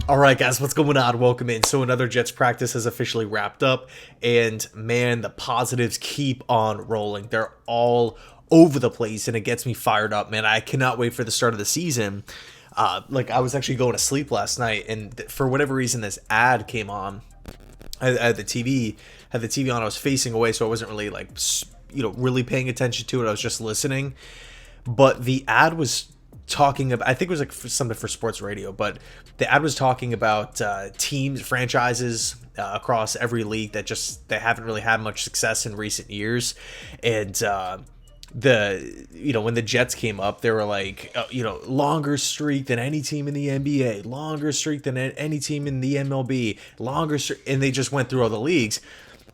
All right, guys, what's going on? Welcome in. So another Jets practice has officially wrapped up, and man, the positives keep on rolling. They're all over the place, and it gets me fired up, man. I cannot wait for the start of the season. I was actually going to sleep last night, and for whatever reason, this ad came on. I had the TV on. I was facing away, so I wasn't really really paying attention to it. I was just listening, but the ad was talking about, I think it was like something for sports radio, but the ad was talking about teams, franchises across every league that just they haven't really had much success in recent years. And when the Jets came up, they were like, longer streak than any team in the NBA, longer streak than any team in the MLB, longer streak, and they just went through all the leagues.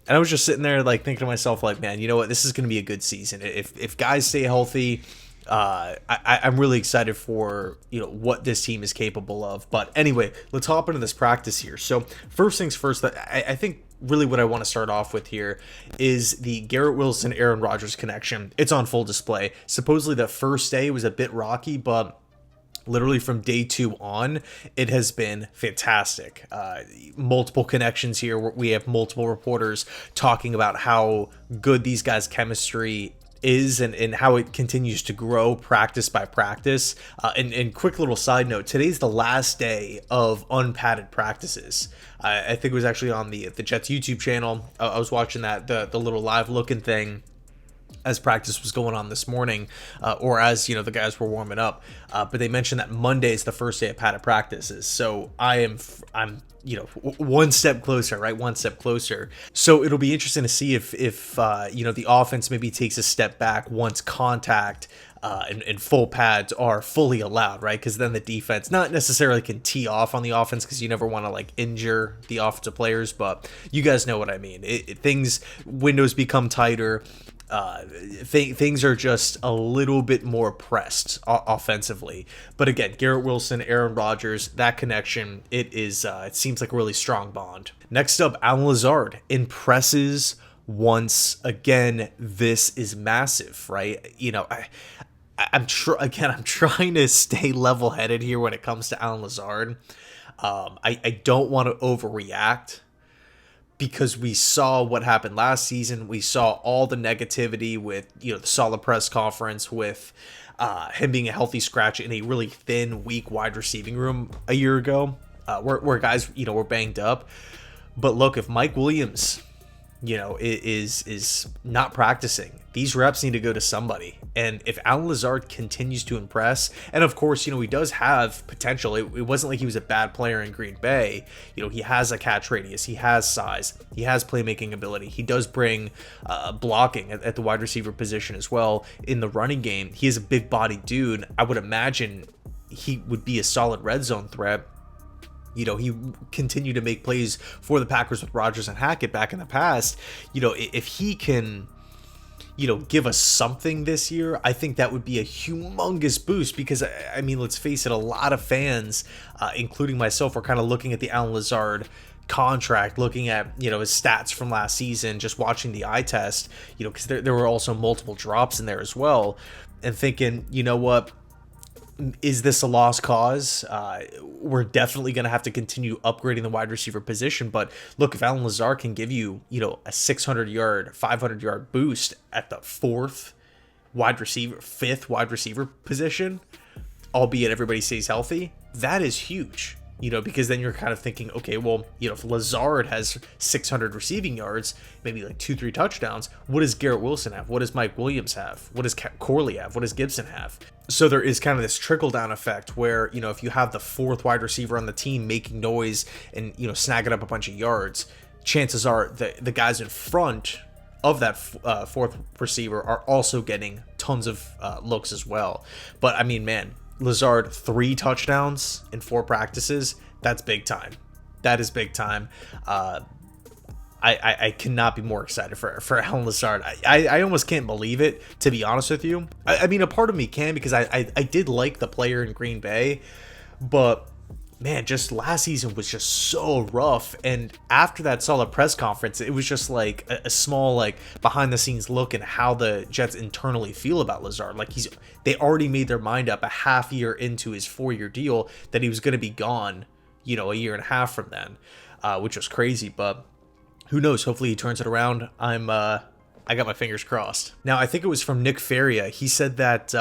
And I was just sitting there like thinking to myself, like, man, you know what, this is going to be a good season if guys stay healthy. I'm really excited for what this team is capable of. But anyway, let's hop into this practice here. So first things first, I think really what I want to start off with here is the Garrett Wilson Aaron Rodgers connection. It's on full display. Supposedly the first day was a bit rocky, but literally from day 2 on, it has been fantastic. Multiple connections here. We have multiple reporters talking about how good these guys' chemistry is and how it continues to grow practice by practice. And quick little side note, today's the last day of unpadded practices. I think it was actually on the Jets YouTube channel. I was watching that, the little live looking thing as practice was going on this morning, or as the guys were warming up. But they mentioned that Monday is the first day of padded practices. So I'm one step closer, right? One step closer. So it'll be interesting to see if the offense maybe takes a step back once contact and full pads are fully allowed, right? Because then the defense not necessarily can tee off on the offense, because you never want to injure the offensive players, but you guys know what I mean. Windows become tighter. Things are just a little bit more pressed offensively. But again, Garrett Wilson, Aaron Rodgers, that connection, it seems like a really strong bond. Next up, Allen Lazard impresses once again. This is massive, right? I'm trying to stay level-headed here when it comes to Allen Lazard. I don't want to overreact, because we saw what happened last season. We saw all the negativity with, the solid press conference, with him being a healthy scratch in a really thin, weak wide receiving room a year ago, where guys, were banged up. But look, if Mike Williams, is not practicing, these reps need to go to somebody. And if Allen Lazard continues to impress, and of course, he does have potential. It wasn't like he was a bad player in Green Bay. He has a catch radius, he has size, he has playmaking ability. He does bring blocking at the wide receiver position as well. In the running game, he is a big body dude. I would imagine he would be a solid red zone threat. He continued to make plays for the Packers with Rodgers and Hackett back in the past. If he can, give us something this year, I think that would be a humongous boost, because, I mean, let's face it, a lot of fans, including myself, are kind of looking at the Allen Lazard contract, looking at, his stats from last season, just watching the eye test, because there were also multiple drops in there as well, and thinking, what? Is this a lost cause? We're definitely going to have to continue upgrading the wide receiver position. But look, if Allen Lazard can give you, a 600-yard, 500-yard boost at the fifth wide receiver position, albeit everybody stays healthy, that is huge. Because then you're kind of thinking, okay, well, if Lazard has 600 receiving yards, maybe like 2-3 touchdowns, what does Garrett Wilson have? What does Mike Williams have? What does Corley have? What does Gibson have? So there is kind of this trickle-down effect where, if you have the 4th wide receiver on the team making noise and, snagging up a bunch of yards, chances are the guys in front of that 4th receiver are also getting tons of looks as well. But, I mean, man, Lazard, 3 touchdowns in 4 practices. That's big time. That is big time. I cannot be more excited for Allen Lazard. I almost can't believe it, to be honest with you. I mean, a part of me can, because I did like the player in Green Bay, but man, just last season was just so rough. And after that solid press conference, it was just like a small, like, behind the scenes look at how the Jets internally feel about Lazard. Like, they already made their mind up a half year into his 4-year deal that he was going to be gone a year and a half from then, which was crazy. But who knows? Hopefully he turns it around. I got my fingers crossed. Now, I think it was from Nick Faria. He said that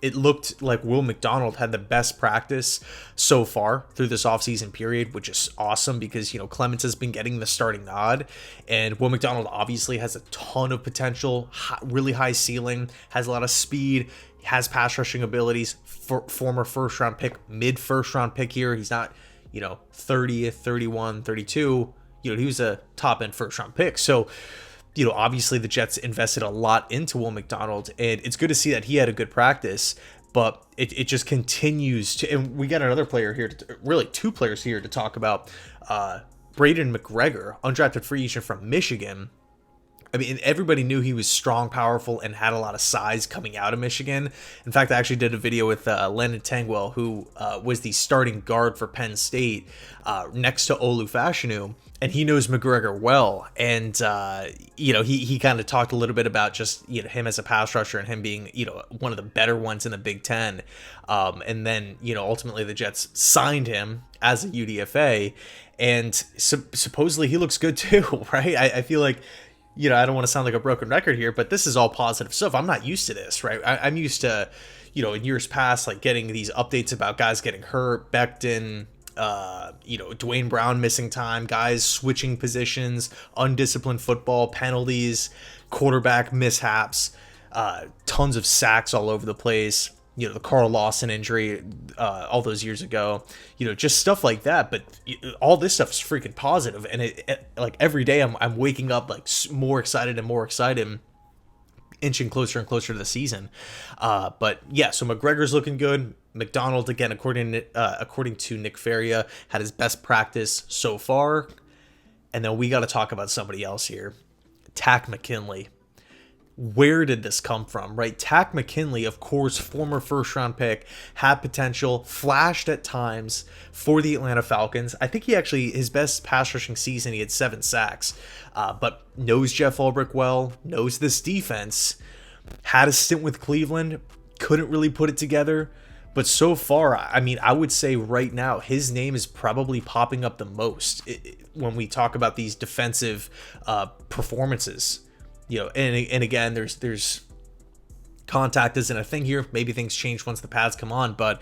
it looked like Will McDonald had the best practice so far through this offseason period, which is awesome because, Clemens has been getting the starting nod, and Will McDonald obviously has a ton of potential, really high ceiling, has a lot of speed, has pass rushing abilities, former first round pick, mid first round pick here. He's not, 30th, 31, 32. He was a top end first round pick. So, obviously the Jets invested a lot into Will McDonald, and it's good to see that he had a good practice, but it just continues to, and we got another player here, really two players here to talk about. Braden McGregor, undrafted free agent from Michigan. I mean, everybody knew he was strong, powerful, and had a lot of size coming out of Michigan. In fact, I actually did a video with Landon Tangwell, who was the starting guard for Penn State next to Olu Fashanu, and he knows McGregor well. And, he kind of talked a little bit about just, him as a pass rusher and him being, one of the better ones in the Big Ten. And then, ultimately the Jets signed him as a UDFA, and supposedly he looks good too, right? I feel like, I don't want to sound like a broken record here, but this is all positive stuff. I'm not used to this, right? I'm used to, in years past, like getting these updates about guys getting hurt, Becton, Dwayne Brown missing time, guys switching positions, undisciplined football, penalties, quarterback mishaps, tons of sacks all over the place. The Carl Lawson injury all those years ago, just stuff like that. But all this stuff is freaking positive, and it like every day I'm waking up like more excited and more excited, inching closer and closer to the season. But yeah, so McGregor's looking good. McDonald, again, according to Nick Faria, had his best practice so far. And then we got to talk about somebody else here, Tac McKinley. Where did this come from, right? Tac McKinley, of course, former first-round pick, had potential, flashed at times for the Atlanta Falcons. I think his best pass rushing season, he had 7 sacks, but knows Jeff Ulbrich well, knows this defense, had a stint with Cleveland, couldn't really put it together. But so far, I mean, I would say right now, his name is probably popping up the most when we talk about these defensive performances. And again, there's contact isn't a thing here. Maybe things change once the pads come on, but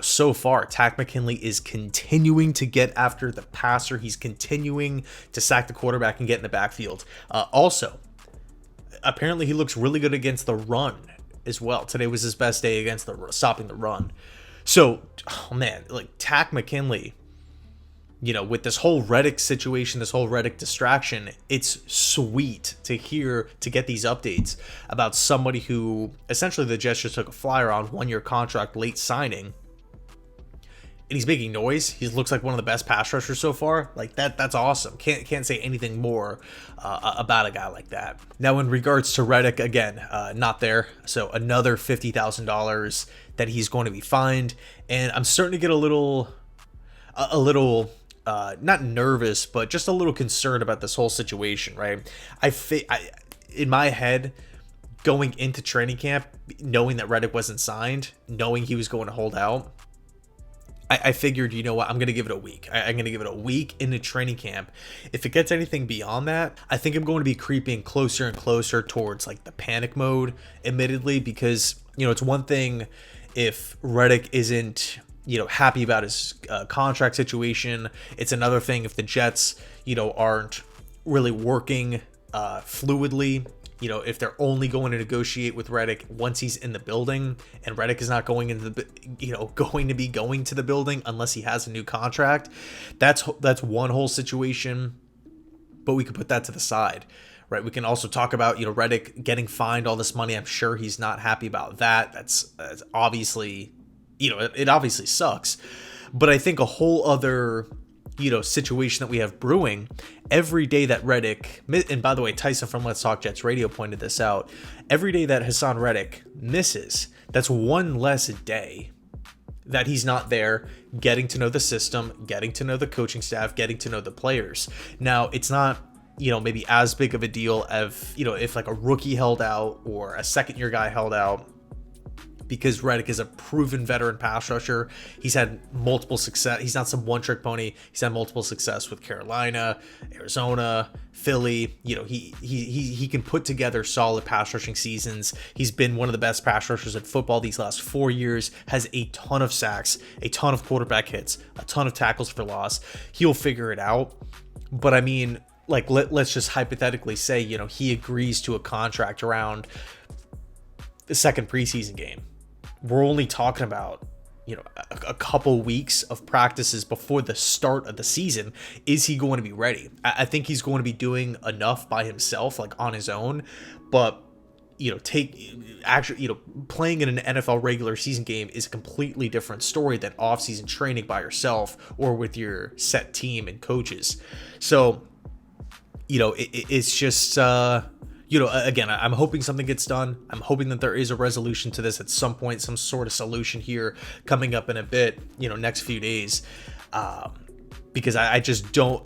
so far, Tac McKinley is continuing to get after the passer. He's continuing to sack the quarterback and get in the backfield. Also, apparently he looks really good against the run as well. Today was his best day against stopping the run. So, like Tac McKinley, with this whole Reddick situation, this whole Reddick distraction, it's sweet to get these updates about somebody who essentially the Jets just took a flyer on, 1-year contract, late signing, and he's making noise. He looks like one of the best pass rushers so far. Like that's awesome. Can't say anything more about a guy like that. Now, in regards to Reddick, again, not there. So another $50,000 that he's going to be fined, and I'm starting to get a little. Not nervous, but just a little concerned about this whole situation, right? In my head, going into training camp, knowing that Reddick wasn't signed, knowing he was going to hold out, I figured, I'm going to give it a week. I'm going to give it a week into training camp. If it gets anything beyond that, I think I'm going to be creeping closer and closer towards like the panic mode, admittedly, because, it's one thing if Reddick isn't happy about his contract situation. It's another thing if the Jets, aren't really working fluidly. If they're only going to negotiate with Reddick once he's in the building, and Reddick is not going into going to the building unless he has a new contract. That's one whole situation. But we could put that to the side, right? We can also talk about Reddick getting fined all this money. I'm sure he's not happy about that. That's obviously. It obviously sucks, but I think a whole other, situation that we have brewing every day that Reddick, and by the way, Tyson from Let's Talk Jets Radio pointed this out, every day that Hassan Reddick misses, that's one less day that he's not there getting to know the system, getting to know the coaching staff, getting to know the players. Now, it's not, maybe as big of a deal if like a rookie held out or a second-year guy held out, because Reddick is a proven veteran pass rusher. He's had multiple success. He's not some one-trick pony. He's had multiple success with Carolina, Arizona, Philly. You know, he can put together solid pass rushing seasons. He's been one of the best pass rushers in football these last 4 years, has a ton of sacks, a ton of quarterback hits, a ton of tackles for loss. He'll figure it out. But I mean, like, let's just hypothetically say, you know, he agrees to a contract around the second preseason game. We're only talking about, you know, a couple weeks of practices before the start of the season. Is he going to be ready? I think he's going to be doing enough by himself, like on his own. But, you know, playing in an NFL regular season game is a completely different story than off-season training by yourself or with your set team and coaches. So, you know, it's just, you know, again, I'm hoping something gets done. I'm hoping that there is a resolution to this at some point, some sort of solution here coming up in a bit, you know, next few days. Because I just don't,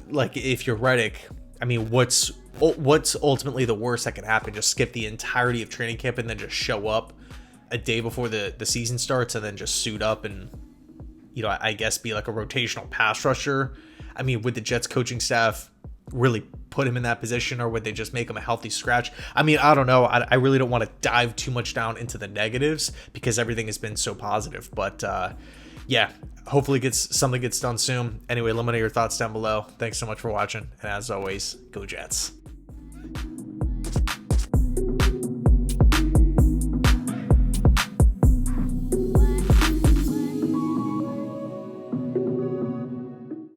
like, if you're Reddick, I mean, what's ultimately the worst that can happen? Just skip the entirety of training camp and then just show up a day before the season starts and then just suit up and, you know, I guess be like a rotational pass rusher. I mean, would the Jets coaching staff really put him in that position, or would they just make him a healthy scratch? I mean, I don't know. I really don't want to dive too much down into the negatives because everything has been so positive. But yeah, hopefully something gets done soon. Anyway, let me know your thoughts down below. Thanks so much for watching. And as always, go Jets.